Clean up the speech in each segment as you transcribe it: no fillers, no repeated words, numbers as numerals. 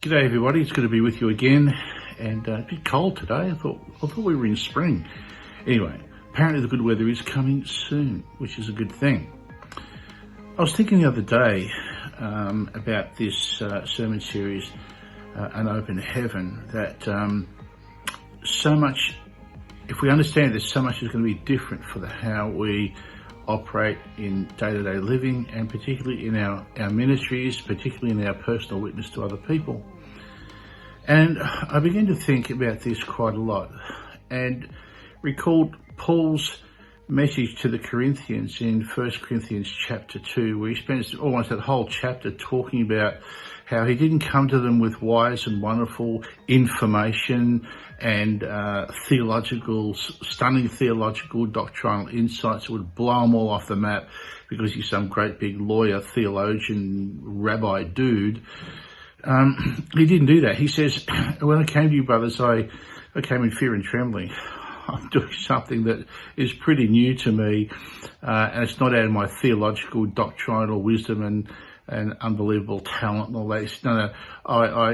G'day everybody, it's good to be with you again, and a bit cold today. I thought we were in spring. Anyway, apparently the good weather is coming soon, which is a good thing. I was thinking the other day about this sermon series, An Open Heaven, that so much, if we understand there's so much is going to be different for how we operate in day-to-day living, and particularly in our ministries, particularly in our personal witness to other people. And I began to think about this quite a lot and recalled Paul's message to the Corinthians in 1 Corinthians chapter 2, where he spends almost that whole chapter talking about how he didn't come to them with wise and wonderful information and stunning theological doctrinal insights that would blow them all off the map because he's some great big lawyer, theologian, rabbi dude. He didn't do that. He says, when I came to you, brothers, I came in fear and trembling. I'm doing something that is pretty new to me, and it's not out of my theological, doctrinal wisdom and unbelievable talent and all that. No,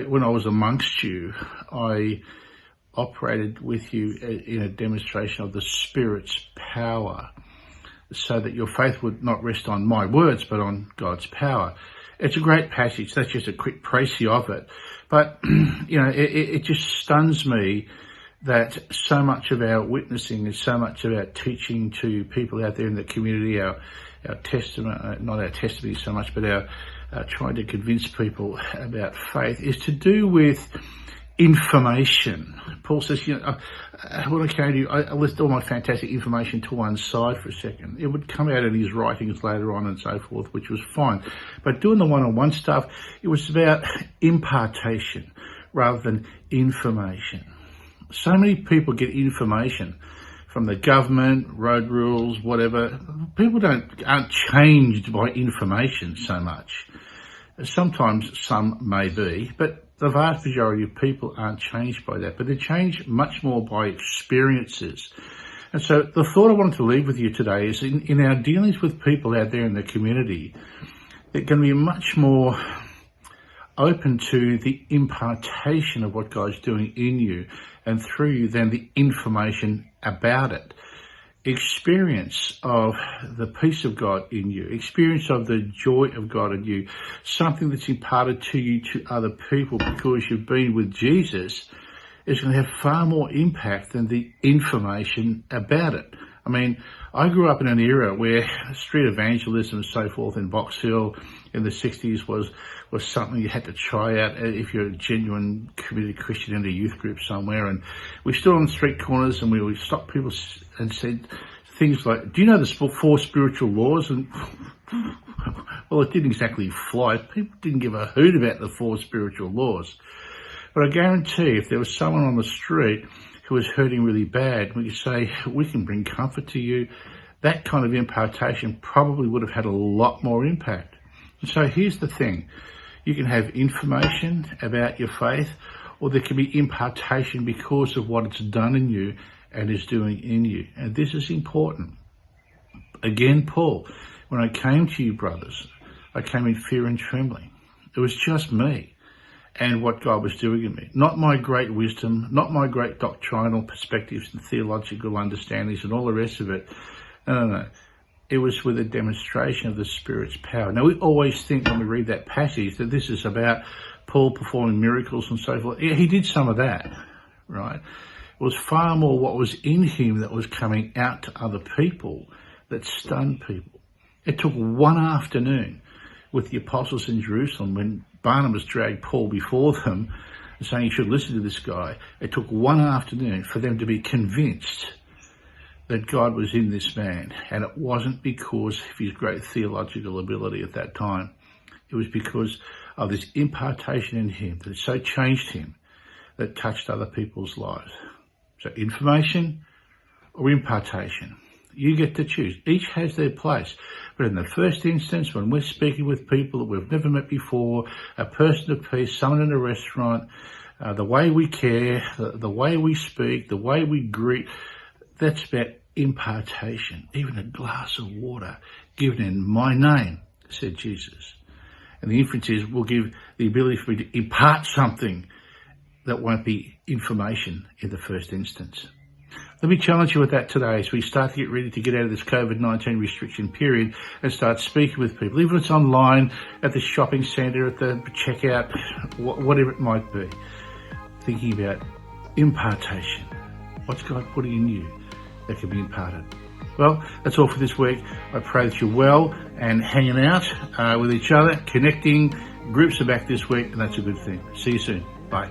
when I was amongst you, I operated with you in a demonstration of the Spirit's power, so that your faith would not rest on my words, but on God's power. It's a great passage. That's just a quick précis of it. But, it just stuns me that so much of our witnessing is so much about teaching to people out there in the community, our testimony, not our testimony so much, but our trying to convince people about faith, is to do with information. Paul says, when I came to you, I list all my fantastic information to one side for a second. It would come out in his writings later on and so forth, which was fine. But doing the one-on-one stuff, it was about impartation rather than information. So many people get information from the government, road rules, whatever. People aren't changed by information so much. Sometimes some may be, but the vast majority of people aren't changed by that, but they're changed much more by experiences. And so the thought I wanted to leave with you today is in our dealings with people out there in the community, they're going to be much more open to the impartation of what God's doing in you and through you than the information about it. Experience of the peace of God in you, experience of the joy of God in you, something that's imparted to you to other people because you've been with Jesus, is going to have far more impact than the information about it. I mean, I grew up in an era where street evangelism and so forth in Box Hill in the 60s was something you had to try out if you're a genuine committed Christian in a youth group somewhere. And we stood on street corners and we would stop people and said things like, do you know the 4 spiritual laws? And well, it didn't exactly fly. People didn't give a hoot about the 4 spiritual laws. But I guarantee if there was someone on the street who was hurting really bad, we could say, we can bring comfort to you. That kind of impartation probably would have had a lot more impact. And so here's the thing. You can have information about your faith, or there can be impartation because of what it's done in you and is doing in you. And this is important. Again, Paul, when I came to you, brothers, I came in fear and trembling. It was just me and what God was doing in me. Not my great wisdom, not my great doctrinal perspectives and theological understandings and all the rest of it. No. It was with a demonstration of the Spirit's power. Now, we always think when we read that passage that this is about Paul performing miracles and so forth. Yeah, he did some of that, right? It was far more what was in him that was coming out to other people that stunned people. It took one afternoon with the apostles in Jerusalem when Barnabas dragged Paul before them and saying you should listen to this guy. It took one afternoon for them to be convinced that God was in this man, and it wasn't because of his great theological ability at that time. It was because of this impartation in him that so changed him that touched other people's lives. So information or impartation, you get to choose. Each has their place. But in the first instance, when we're speaking with people that we've never met before, a person of peace, someone in a restaurant, the way we care, the way we speak, the way we greet, that's about impartation. Even a glass of water given in my name, said Jesus. And the inferences will give the ability for me to impart something that won't be information in the first instance. Let me challenge you with that today as we start to get ready to get out of this COVID-19 restriction period and start speaking with people, even if it's online, at the shopping centre, at the checkout, whatever it might be. Thinking about impartation. What's God putting in you that can be imparted? Well, that's all for this week. I pray that you're well and hanging out with each other, connecting. Groups are back this week, and that's a good thing. See you soon. Bye.